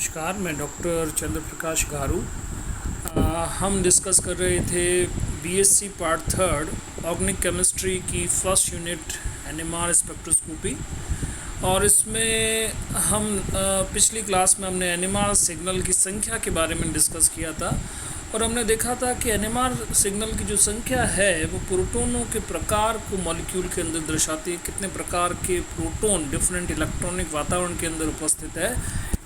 नमस्कार, मैं डॉक्टर चंद्र प्रकाश गारू। हम डिस्कस कर रहे थे BSc part third organic chemistry की फर्स्ट यूनिट एनएमआर स्पेक्ट्रोस्कोपी। और इसमें हम पिछली क्लास में हमने एनएमआर सिग्नल की संख्या के बारे में डिस्कस किया था और हमने देखा था कि एनएमआर सिग्नल की जो संख्या है वो प्रोटोनों के प्रकार को मॉलिक्यूल के अंदर दर्शाती है। कितने प्रकार के प्रोटोन डिफरेंट इलेक्ट्रॉनिक वातावरण के अंदर उपस्थित है,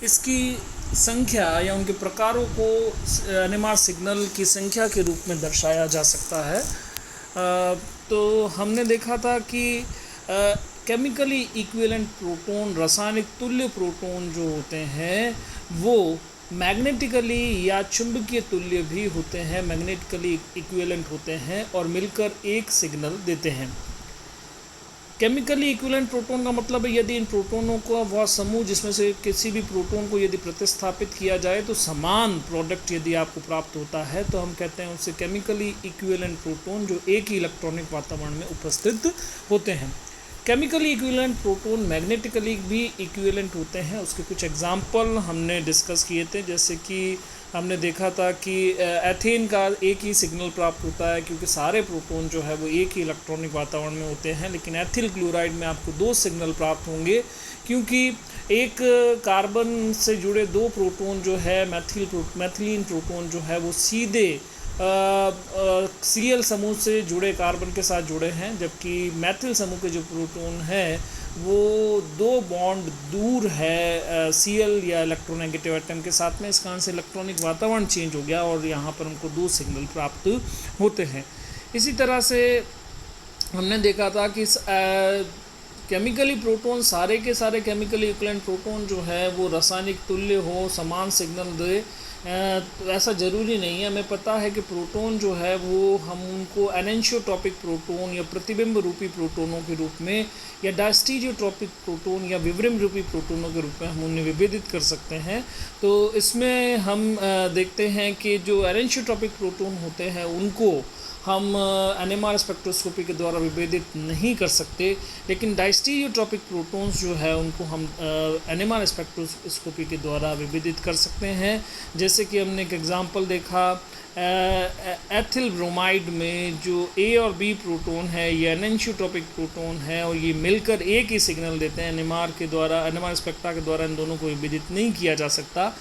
इसकी संख्या या उनके प्रकारों को एनएमआर सिग्नल की संख्या के रूप में दर्शाया जा सकता है। तो हमने देखा था कि केमिकली इक्विवेलेंट प्रोटोन, रासायनिक तुल्य प्रोटोन जो होते हैं वो मैग्नेटिकली या चुंबकीय तुल्य भी होते हैं, मैग्नेटिकली इक्विवेलेंट होते हैं और मिलकर एक सिग्नल देते हैं। केमिकली इक्विवेलेंट प्रोटोन का मतलब है यदि इन प्रोटोनों का वह समूह जिसमें से किसी भी प्रोटोन को यदि प्रतिस्थापित किया जाए तो समान प्रोडक्ट यदि आपको प्राप्त होता है तो हम कहते हैं उससे केमिकली इक्विवेलेंट प्रोटोन जो एक ही इलेक्ट्रॉनिक वातावरण में उपस्थित होते हैं। केमिकली इक्विवेलेंट प्रोटोन मैग्नेटिकली भी इक्विवेलेंट होते हैं। उसके कुछ एग्जाम्पल हमने डिस्कस किए थे, जैसे कि हमने देखा था कि एथेन का एक ही सिग्नल प्राप्त होता है क्योंकि सारे प्रोटोन जो है वो एक ही इलेक्ट्रॉनिक वातावरण में होते हैं। लेकिन एथिल क्लोराइड में आपको दो सिग्नल प्राप्त होंगे क्योंकि एक कार्बन से जुड़े दो प्रोटोन जो है मैथिलीन प्रोटोन जो है वो सीधे सीएल समूह से जुड़े कार्बन के साथ जुड़े हैं, जबकि मैथिल समूह के जो प्रोटोन हैं वो दो बॉन्ड दूर है सीएल या इलेक्ट्रोनेगेटिव एटम के साथ में। इस कारण से इलेक्ट्रॉनिक वातावरण चेंज हो गया और यहाँ पर हमको दो सिग्नल प्राप्त होते हैं। इसी तरह से हमने देखा था कि केमिकली प्रोटोन, सारे के सारे केमिकली इक्विवेलेंट प्रोटोन जो है वो रासायनिक तुल्य हो, समान सिग्नल दे, तो ऐसा ज़रूरी नहीं है। हमें पता है कि प्रोटोन जो है वो हम उनको एनेंशियोट्रॉपिक प्रोटोन या प्रतिबिंब रूपी प्रोटोनों के रूप में या डायस्टीरियोट्रॉपिक प्रोटोन या विवरिम रूपी प्रोटोनों के रूप में हम उन्हें विभेदित कर सकते हैं। तो इसमें हम देखते हैं कि जो एनेंशियोट्रॉपिक प्रोटोन होते हैं उनको हम एनएमआर स्पेक्ट्रोस्कोपी के द्वारा विभेदित नहीं कर सकते, लेकिन डायस्टीरियोट्रॉपिक प्रोटॉन्स जो है उनको हम एनएमआर स्पेक्ट्रोस्कोपी के द्वारा विभेदित कर सकते हैं। जैसे कि हमने एक एग्जांपल देखा एथिल ब्रोमाइड में जो ए और बी प्रोटोन है ये एनेंशियोट्रॉपिक प्रोटोन है और ये मिलकर एक ही सिग्नल देते हैं। एनएमआर के द्वारा, एनएमआर स्पेक्ट्रा के द्वारा इन दोनों को विभेदित नहीं किया जा सकता।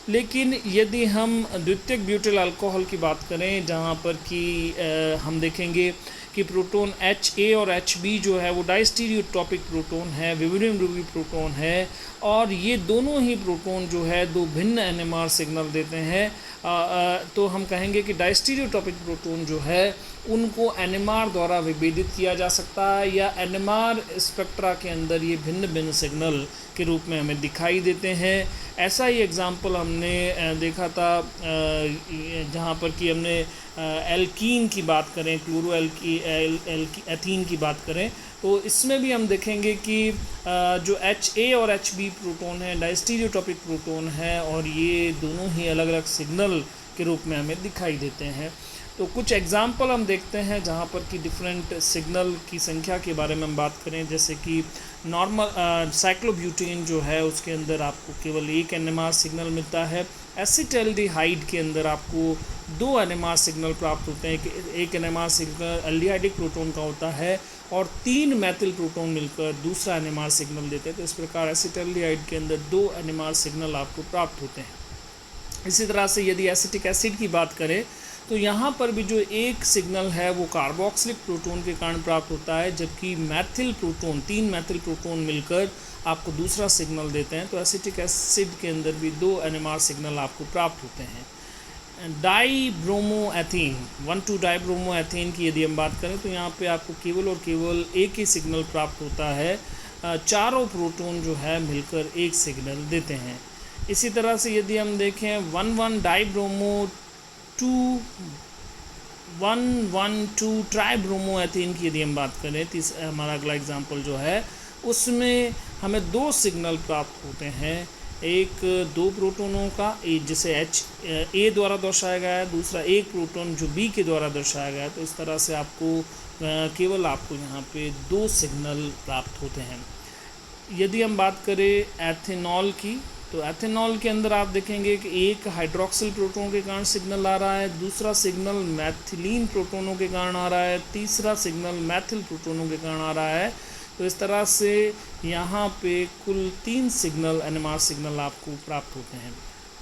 लेकिन यदि हम द्वितीयक ब्यूटिल अल्कोहल की बात करें जहाँ पर कि हम देखेंगे कि प्रोटोन HA और HB जो है वो डायस्टीरियोट्रॉपिक प्रोटोन है, विवरिम रूपी प्रोटोन है और ये दोनों ही प्रोटोन जो है दो भिन्न एनएमआर सिग्नल देते हैं। तो हम कहेंगे कि डायस्टीरियोट्रॉपिक प्रोटोन जो है उनको एनएमआर द्वारा विभेदित किया जा सकता है या एनएमआर स्पेक्ट्रा के अंदर ये भिन्न भिन्न सिग्नल के रूप में हमें दिखाई देते हैं। ऐसा ही एग्जाम्पल हमने देखा था जहाँ पर कि हमने एल्कीन की बात करें, क्लोरो एथीन की बात करें, तो इसमें भी हम देखेंगे कि जो HA और HB प्रोटोन है डायस्टीरियोट्रॉपिक प्रोटोन है और ये दोनों ही अलग अलग सिग्नल के रूप में हमें दिखाई देते हैं। तो कुछ एग्जाम्पल हम देखते हैं जहाँ पर कि डिफरेंट सिग्नल की संख्या के बारे में हम बात करें। जैसे कि नॉर्मल साइक्लोब्यूटेन जो है उसके अंदर आपको केवल एक एनएमआर सिग्नल मिलता है। एसिटाल्डिहाइड के अंदर आपको दो एनएमआर सिग्नल प्राप्त होते हैं। एक एनएमआर सिग्नल एल्डिहाइडिक प्रोटोन का होता है और तीन मैथिल प्रोटोन मिलकर दूसरा एनएमआर सिग्नल देते हैं। तो इस प्रकार एसिटाल्डिहाइड के अंदर दो एनएमआर सिग्नल आपको प्राप्त होते हैं। इसी तरह से यदि एसिटिक एसिड की बात करें तो यहाँ पर भी जो एक सिग्नल है वो कार्बोक्सिलिक प्रोटोन के कारण प्राप्त होता है, जबकि मैथिल प्रोटोन, तीन मैथिल प्रोटोन मिलकर आपको दूसरा सिग्नल देते हैं। तो एसिटिक एसिड के अंदर भी दो एनएमआर सिग्नल आपको प्राप्त होते हैं। डाईब्रोमोएथेन, 1,2-डाईब्रोमोएथेन की यदि हम बात करें तो यहाँ पे आपको केवल और केवल एक ही सिग्नल प्राप्त होता है। चारों प्रोटोन जो है मिलकर एक सिग्नल देते हैं। इसी तरह से यदि हम देखें 1,1-डाईब्रोमो-2,1,1,2-ट्राईब्रोमोएथेन की यदि हम बात करें, हमारा अगला एग्जांपल जो है उसमें हमें दो सिग्नल प्राप्त होते हैं। एक दो प्रोटोनों का, एक जिसे A द्वारा दर्शाया गया है, दूसरा एक प्रोटोन जो B के द्वारा दर्शाया गया है। तो इस तरह से आपको केवल आपको यहाँ पे दो सिग्नल प्राप्त होते हैं। यदि हम बात करें एथेनॉल की तो एथेनॉल के अंदर आप देखेंगे कि एक हाइड्रोक्सिल प्रोटोन के कारण सिग्नल आ रहा है, दूसरा सिग्नल मैथिलीन प्रोटोनों के कारण आ रहा है, तीसरा सिग्नल मैथिल प्रोटोनों के कारण आ रहा है। तो इस तरह से यहाँ पे कुल 3 सिग्नल NMR सिग्नल आपको प्राप्त होते हैं।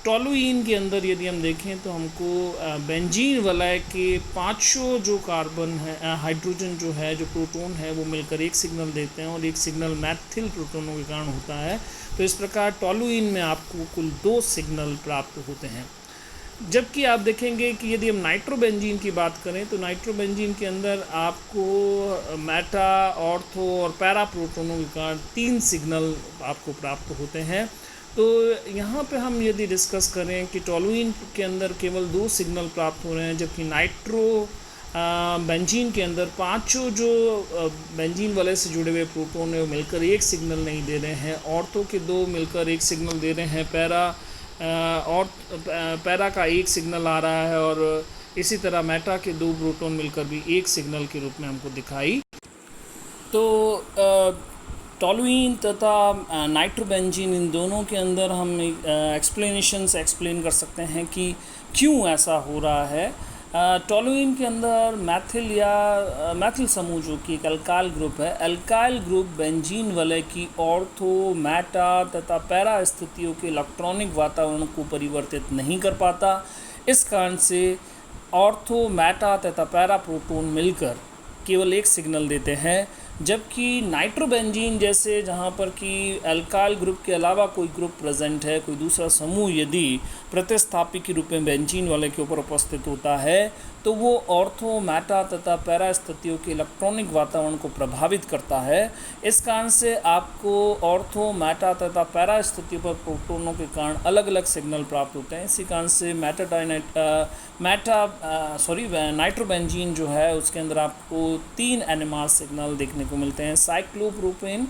टोलुइन के अंदर यदि हम देखें तो हमको बेंजीन वलय के 5 जो कार्बन है, हाइड्रोजन जो है, जो प्रोटॉन है, वो मिलकर एक सिग्नल देते हैं और एक सिग्नल मैथिल प्रोटोनों के कारण होता है। तो इस प्रकार टोलुइन में आपको कुल 2 सिग्नल प्राप्त होते हैं। जबकि आप देखेंगे कि यदि हम नाइट्रोबेंजीन की बात करें तो नाइट्रोबेंजीन के अंदर आपको मेटा, ऑर्थो और पैरा प्रोटोनों के कारण 3 सिग्नल आपको प्राप्त होते हैं। तो यहाँ पे हम यदि डिस्कस करें कि टोलुइन के अंदर केवल 2 सिग्नल प्राप्त हो रहे हैं, जबकि बेंजीन के अंदर 5 जो बेंजीन वाले से जुड़े हुए प्रोटोन है वो मिलकर एक सिग्नल नहीं दे रहे हैं। ऑर्थो के 2 मिलकर एक सिग्नल दे रहे हैं, पैरा का एक सिग्नल आ रहा है और इसी तरह मेटा के 2 प्रोटोन मिलकर भी एक सिग्नल के रूप में हमको दिखाई। तो टोलुइन तथा नाइट्रोबेंजीन, इन दोनों के अंदर हम एक्सप्लेन कर सकते हैं कि क्यों ऐसा हो रहा है। टोलुइन के अंदर मैथिल समूह जो कि एक अल्काइल ग्रुप है, अल्काइल ग्रुप बेंजीन वलय की ऑर्थो, मेटा तथा पैरा स्थितियों के इलेक्ट्रॉनिक वातावरण को परिवर्तित नहीं कर पाता। इस कारण से ऑर्थो, मेटा तथा पैरा प्रोटोन मिलकर केवल एक सिग्नल देते हैं, जबकि नाइट्रोबेंजीन जैसे जहाँ पर कि अल्काइल ग्रुप के अलावा कोई ग्रुप प्रेजेंट है, कोई दूसरा समूह यदि प्रतिस्थापी के रूप में बेंजीन वाले के ऊपर उपस्थित होता है तो वो ऑर्थो, मेटा तथा पैरा स्थितियों के इलेक्ट्रॉनिक वातावरण को प्रभावित करता है। इस कारण से आपको ऑर्थो, मेटा तथा पैरा स्थितियों पर प्रोटोनों के कारण अलग अलग सिग्नल प्राप्त होते हैं। इसी कारण से नाइट्रोबेंजीन जो है उसके अंदर आपको 3 NMR सिग्नल देखने को मिलते हैं। साइक्लोप्रोपेन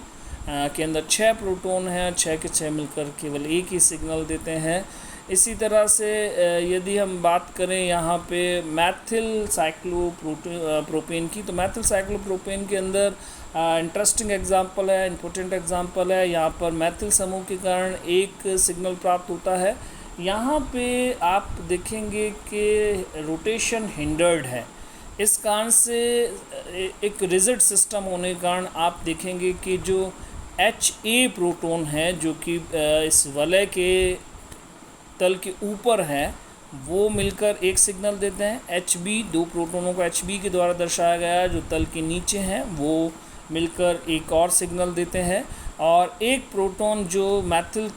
के अंदर 6 प्रोटोन हैं, 6 के 6 मिलकर केवल एक ही सिग्नल देते हैं। इसी तरह से यदि हम बात करें यहाँ पे मैथिल साइक्लोप्रोपेन की, तो मैथिल साइक्लोप्रोपेन के अंदर इंटरेस्टिंग एग्जांपल है, इम्पोर्टेंट एग्जांपल है। यहाँ पर मैथिल समूह के कारण एक सिग्नल प्राप्त होता है। यहाँ पे आप देखेंगे कि रोटेशन हिंडर्ड है, इस कारण से एक रिजिड सिस्टम होने के कारण आप देखेंगे कि जो HA प्रोटोन है जो कि इस वलय के तल के ऊपर है वो मिलकर एक सिग्नल देते हैं। HB, 2 प्रोटोनों को HB के द्वारा दर्शाया गया है, जो तल के नीचे हैं वो मिलकर एक और सिग्नल देते हैं। और एक प्रोटॉन जो मैथिल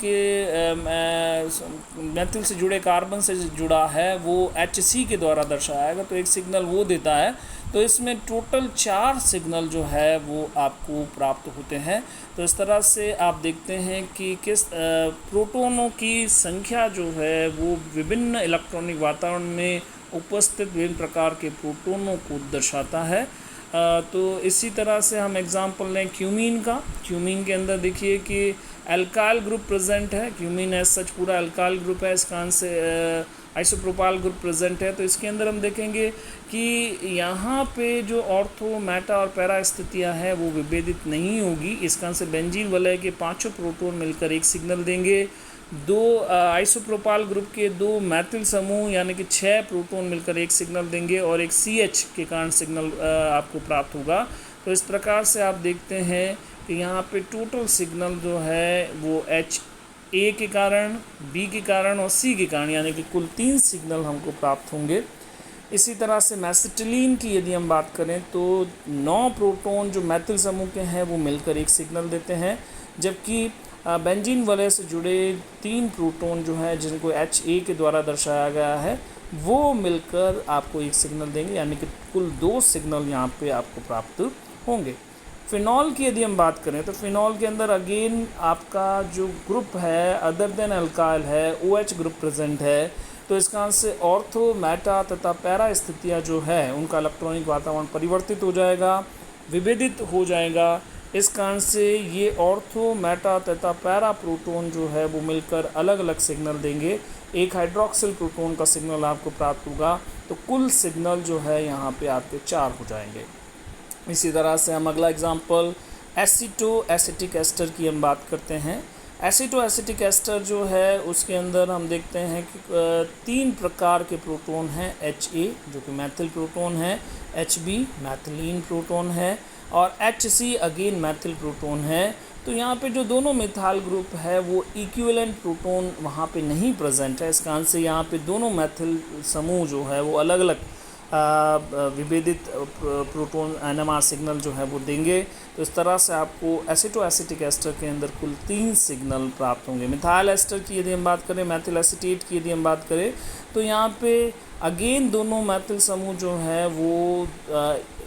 से जुड़े कार्बन से जुड़ा है वो HC के द्वारा दर्शाएगा, तो एक सिग्नल वो देता है। तो इसमें टोटल 4 सिग्नल जो है वो आपको प्राप्त होते हैं। तो इस तरह से आप देखते हैं कि किस प्रोटॉनों की संख्या जो है वो विभिन्न इलेक्ट्रॉनिक वातावरण में उपस्थित विभिन्न प्रकार के प्रोटॉनों को दर्शाता है। तो इसी तरह से हम एग्जांपल लें क्यूमीन का। क्यूमीन के अंदर देखिए कि अल्काइल ग्रुप प्रेजेंट है, क्यूमीन एज सच पूरा अल्काइल ग्रुप है, इस कारण से आइसोप्रोपाइल ग्रुप प्रेजेंट है। तो इसके अंदर हम देखेंगे कि यहाँ पे जो ऑर्थो, मेटा और पैरा स्थितियाँ हैं वो विभेदित नहीं होगी। इस कारण से बेंजीन वलय के 5 प्रोटॉन मिलकर एक सिग्नल देंगे। 2 आइसोप्रोपाइल ग्रुप के 2 मैथिल समूह यानी कि 6 प्रोटॉन मिलकर एक सिग्नल देंगे और एक CH के कारण सिग्नल आपको प्राप्त होगा। तो इस प्रकार से आप देखते हैं कि यहाँ पे टोटल सिग्नल जो है वो HA के कारण, B के कारण और C के कारण यानी कि कुल 3 सिग्नल हमको प्राप्त होंगे। इसी तरह से मैसिटिलीन की यदि हम बात करें तो 9 प्रोटॉन जो मैथिल समूह के हैं वो मिलकर एक सिग्नल देते हैं, जबकि बेंजीन वलय से जुड़े 3 प्रोटॉन जो हैं जिनको HA के द्वारा दर्शाया गया है वो मिलकर आपको एक सिग्नल देंगे, यानी कि कुल 2 सिग्नल यहाँ पे आपको प्राप्त होंगे। फिनॉल की यदि हम बात करें तो फिनॉल के अंदर अगेन आपका जो ग्रुप है अदर देन अल्काइल है, OH ग्रुप प्रेजेंट है। तो इस कारण से ऑर्थो, मेटा तथा पैरा स्थितियाँ जो है उनका इलेक्ट्रॉनिक वातावरण परिवर्तित हो जाएगा, विभेदित हो जाएगा। इस कारण से ये ऑर्थो, मेटा तथा पैरा प्रोटॉन जो है वो मिलकर अलग अलग सिग्नल देंगे। एक हाइड्रोक्सिल प्रोटॉन का सिग्नल आपको प्राप्त होगा, तो कुल सिग्नल जो है यहाँ पे आपके 4 हो जाएंगे। इसी तरह से हम अगला एग्जांपल एसिटो एसिटिक एस्टर की हम बात करते हैं। एसिटो एसिटिक एस्टर जो है उसके अंदर हम देखते हैं कि 3 प्रकार के प्रोटॉन हैं, Ha जो कि मैथिल प्रोटॉन है, Hb मैथिलीन प्रोटॉन है और Hc अगेन मैथिल प्रोटॉन है। तो यहाँ पे जो दोनों मिथाइल ग्रुप है वो इक्विवेलेंट प्रोटॉन वहाँ पे नहीं प्रेजेंट है। इस कारण से यहाँ पे दोनों मैथिल समूह जो है वो अलग अलग विभेदित प्रोटॉन NMR सिग्नल जो है वो देंगे। तो इस तरह से आपको एसिटो एसिटिक एस्टर के अंदर कुल 3 सिग्नल प्राप्त होंगे। मिथाइल एस्टर की यदि हम बात करें, मैथिल एसीटेट की यदि हम बात करें, तो यहाँ पे अगेन दोनों मैथिल समूह जो है वो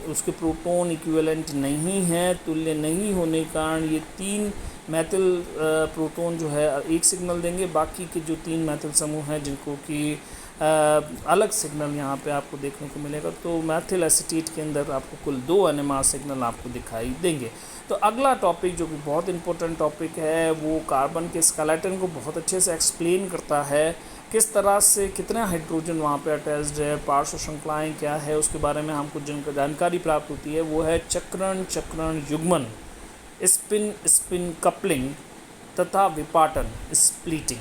उसके प्रोटॉन इक्विवेलेंट नहीं है, तुल्य नहीं होने के कारण ये 3 मैथिल प्रोटॉन जो है एक सिग्नल देंगे। बाकी के जो 3 मैथिल समूह हैं जिनको कि अलग सिग्नल यहाँ पे आपको देखने को मिलेगा। तो मैथिल एसीटेट के अंदर आपको कुल 2 NMR सिग्नल आपको दिखाई देंगे। तो अगला टॉपिक जो कि बहुत इंपॉर्टेंट टॉपिक है वो कार्बन के स्केलेटन को बहुत अच्छे से एक्सप्लेन करता है, किस तरह से कितना हाइड्रोजन वहाँ पे अटैच्ड है, पार्श्व श्रृंखलाएँ क्या है, उसके बारे में हमको जिनका जानकारी प्राप्त होती है वो है चक्रण चक्रण युग्मन, स्पिन स्पिन कपलिंग तथा विपाटन स्प्लिटिंग।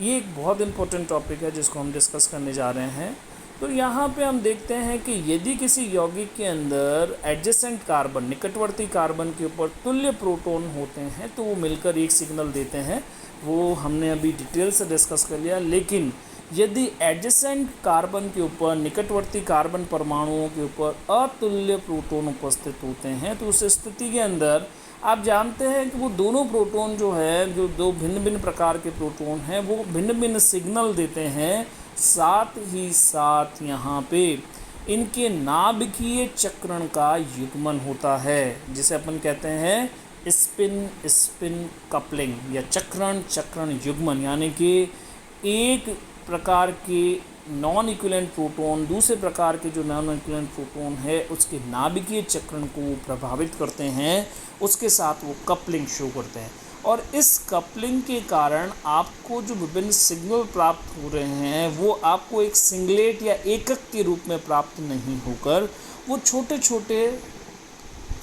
ये एक बहुत इंपॉर्टेंट टॉपिक है जिसको हम डिस्कस करने जा रहे हैं। तो यहाँ पे हम देखते हैं कि यदि किसी यौगिक के अंदर एडजेसेंट कार्बन, निकटवर्ती कार्बन के ऊपर तुल्य प्रोटॉन होते हैं तो वो मिलकर एक सिग्नल देते हैं, वो हमने अभी डिटेल से डिस्कस कर लिया। लेकिन यदि एडजेसेंट कार्बन के ऊपर, निकटवर्ती कार्बन परमाणुओं के ऊपर अतुल्य प्रोटॉन उपस्थित होते हैं तो उस स्थिति के अंदर आप जानते हैं कि वो दोनों प्रोटॉन जो है, जो 2 भिन्न भिन्न प्रकार के प्रोटॉन हैं, वो भिन्न भिन्न सिग्नल देते हैं। साथ ही साथ यहाँ पे इनके नाभिकीय चक्रण का युग्मन होता है, जिसे अपन कहते हैं स्पिन स्पिन कपलिंग या चक्रण चक्रण युग्मन। यानी कि एक प्रकार के नॉन इक्विवेलेंट प्रोटॉन दूसरे प्रकार के जो नॉन इक्विवेलेंट प्रोटॉन है उसके नाभिकीय चक्रण को प्रभावित करते हैं, उसके साथ वो कपलिंग शो करते हैं। और इस कपलिंग के कारण आपको जो विभिन्न सिग्नल प्राप्त हो रहे हैं वो आपको एक सिंगलेट या एकक के रूप में प्राप्त नहीं होकर वो छोटे छोटे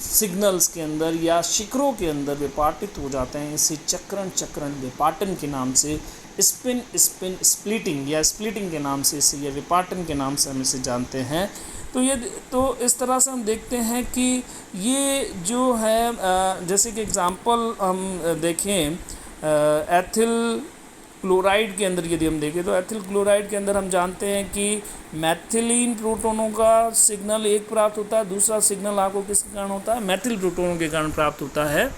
सिग्नल्स के अंदर या शिखरों के अंदर विपाटित हो जाते हैं। इसे चक्रण चक्रण विपाटन के नाम से, स्पिन स्पिन स्प्लिटिंग या स्प्लिटिंग के नाम से इसे, या विपाटन के नाम से हम इसे जानते हैं। तो इस तरह से हम देखते हैं कि ये जो है, जैसे कि एग्जांपल हम देखें एथिल क्लोराइड के अंदर यदि हम देखें तो एथिल क्लोराइड के अंदर हम जानते हैं कि मैथिलीन प्रोटॉनों का सिग्नल एक प्राप्त होता है, दूसरा सिग्नल आपको किसके कारण होता है, मैथिल प्रोटॉनों के कारण प्राप्त होता है।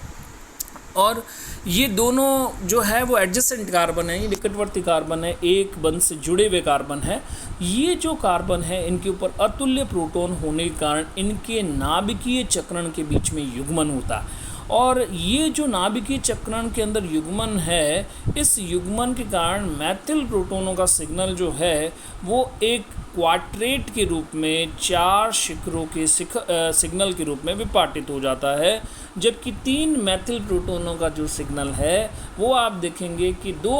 और ये दोनों जो है वो एडजेसेंट कार्बन है, ये निकटवर्ती कार्बन है, एक बंध से जुड़े हुए कार्बन है। ये जो कार्बन है इनके ऊपर अतुल्य प्रोटॉन होने के कारण इनके नाभिकीय चक्रण के बीच में युग्मन होता है। और ये जो नाभिकीय चक्रण के अंदर युग्मन है, इस युग्मन के कारण मैथिल प्रोटॉनों का सिग्नल जो है वो एक क्वार्टेट के रूप में 4 शिखरों के सिग्नल के रूप में विपाटित हो जाता है। जबकि 3 मैथिल प्रोटॉनों का जो सिग्नल है वो आप देखेंगे कि 2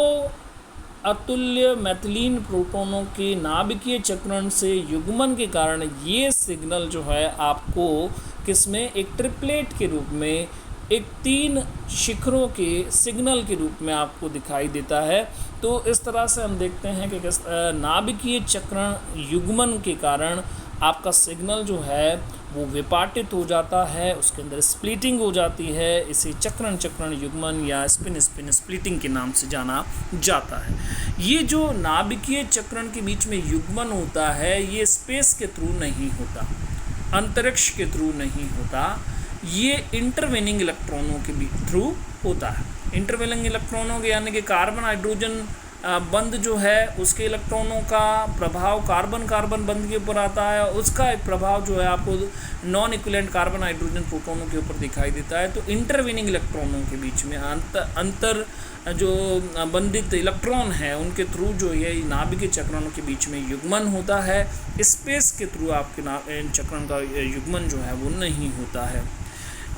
अतुल्य मैथिलीन प्रोटॉनों के नाभिकीय चक्रण से युग्मन के कारण ये सिग्नल जो है आपको किसमें, एक ट्रिपलेट के रूप में, एक 3 शिखरों के सिग्नल के रूप में आपको दिखाई देता है। तो इस तरह से हम देखते हैं कि नाभिकीय चक्रण युग्मन के कारण आपका सिग्नल जो है वो विपाटित हो जाता है, उसके अंदर स्प्लिटिंग हो जाती है। इसे चक्रण चक्रण युग्मन या स्पिन स्पिन स्प्लिटिंग के नाम से जाना जाता है। ये जो नाभिकीय चक्रण के बीच में युग्मन होता है ये स्पेस के थ्रू नहीं होता, अंतरिक्ष के थ्रू नहीं होता, ये इंटरवेनिंग इलेक्ट्रॉनों के थ्रू होता है। इंटरवेनिंग इलेक्ट्रॉनों के यानी कि कार्बन हाइड्रोजन बंध जो है उसके इलेक्ट्रॉनों का प्रभाव कार्बन कार्बन बंध के ऊपर आता है, उसका एक प्रभाव जो है आपको नॉन इक्विवेलेंट कार्बन हाइड्रोजन प्रोटॉनों के ऊपर दिखाई देता है। तो इंटरवेनिंग इलेक्ट्रॉनों के बीच में अंतर जो बंधित इलेक्ट्रॉन है उनके थ्रू जो ये नाभिकीय चक्रणों के बीच में युग्मन होता है। स्पेस के थ्रू आपके चक्रण का युग्मन जो है वो नहीं होता है।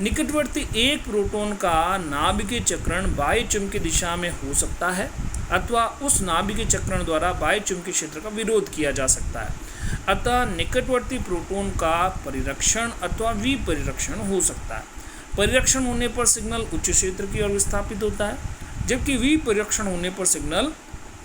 निकटवर्ती एक प्रोटॉन का नाभिकीय चक्रण बाह्य चुंबकीय दिशा में हो सकता है अथवा उस नाभिकीय चक्रण द्वारा बाह्य चुंबकीय क्षेत्र का विरोध किया जा सकता है। अतः निकटवर्ती प्रोटॉन का परिरक्षण अथवा विपरिरक्षण हो सकता है। परिरक्षण होने पर सिग्नल उच्च क्षेत्र की ओर विस्थापित होता है, जबकि विपरीक्षण होने पर सिग्नल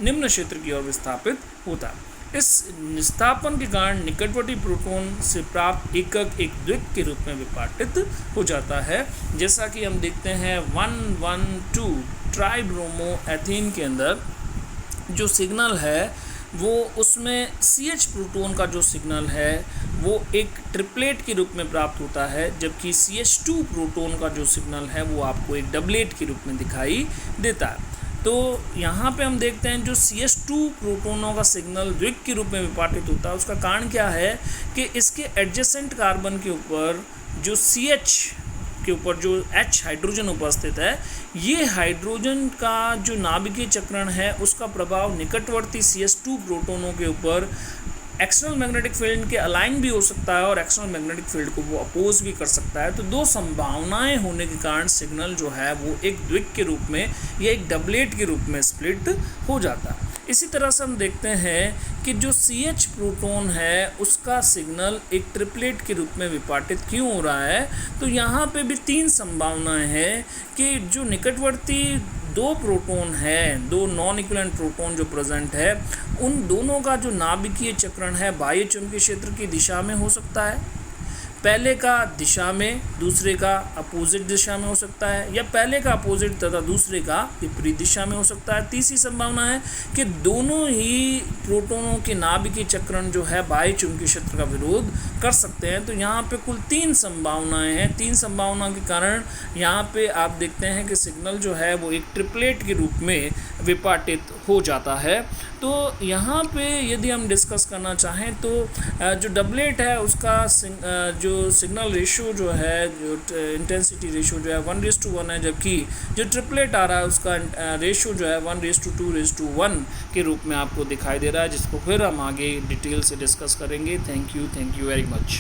निम्न क्षेत्र की ओर विस्थापित होता है। इस निस्तापन के कारण निकटवर्ती प्रोटॉन से प्राप्त एकक एक द्विक के रूप में विपाटित हो जाता है। जैसा कि हम देखते हैं 112 ट्राइब्रोमो एथीन के अंदर जो सिग्नल है वो उसमें CH प्रोटॉन का जो सिग्नल है वो एक ट्रिपलेट के रूप में प्राप्त होता है, जबकि CH2 प्रोटॉन का जो सिग्नल है वो आपको एक डबलेट के रूप में दिखाई देता है। तो यहाँ पे हम देखते हैं जो CH2 प्रोटोनों का सिग्नल द्विक के रूप में विपाटित होता है, उसका कारण क्या है कि इसके एडजेसेंट कार्बन के ऊपर जो CH के ऊपर जो H हाइड्रोजन उपस्थित है, ये हाइड्रोजन का जो नाभिकीय चक्रण है उसका प्रभाव निकटवर्ती CH2 प्रोटोनों के ऊपर एक्सटर्नल मैग्नेटिक फील्ड के अलाइन भी हो सकता है और एक्सटर्नल मैग्नेटिक फील्ड को वो अपोज भी कर सकता है। तो दो संभावनाएं होने के कारण सिग्नल जो है वो एक द्विक के रूप में या एक डबलेट के रूप में स्प्लिट हो जाता है। इसी तरह से हम देखते हैं कि जो CH प्रोटॉन है उसका सिग्नल एक ट्रिपलेट के रूप में विपाटित क्यों हो रहा है। तो यहाँ पे भी तीन संभावनाएं हैं कि जो निकटवर्ती दो प्रोटॉन है, दो नॉन इक्विवेलेंट प्रोटॉन जो प्रेजेंट है, उन दोनों का जो नाभिकीय चक्रण है बाह्य चुंबकीय क्षेत्र की दिशा में हो सकता है, पहले का दिशा में, दूसरे का अपोजिट दिशा में हो सकता है, या पहले का अपोजिट तथा दूसरे का विपरीत दिशा में हो सकता है। तीसरी संभावना है कि दोनों ही प्रोटॉनों के नाभिकीय चक्रण जो है बाह्य चुंबकीय क्षेत्र का विरोध कर सकते हैं। तो यहाँ पे कुल तीन संभावनाएं हैं। तीन संभावनाओं के कारण यहाँ पे आप देखते हैं कि सिग्नल जो है वो एक ट्रिपलेट के रूप में विपाटित हो जाता है। तो यहाँ पे यदि हम डिस्कस करना चाहें तो जो डबलेट है उसका जो सिग्नल रेशियो जो है, जो इंटेंसिटी रेशियो जो है 1:1 है, जबकि जो ट्रिपलेट आ रहा है उसका रेशियो जो है 1:2:1 के रूप में आपको दिखाई दे रहा है, जिसको फिर हम आगे डिटेल से डिस्कस करेंगे। Thank you very much.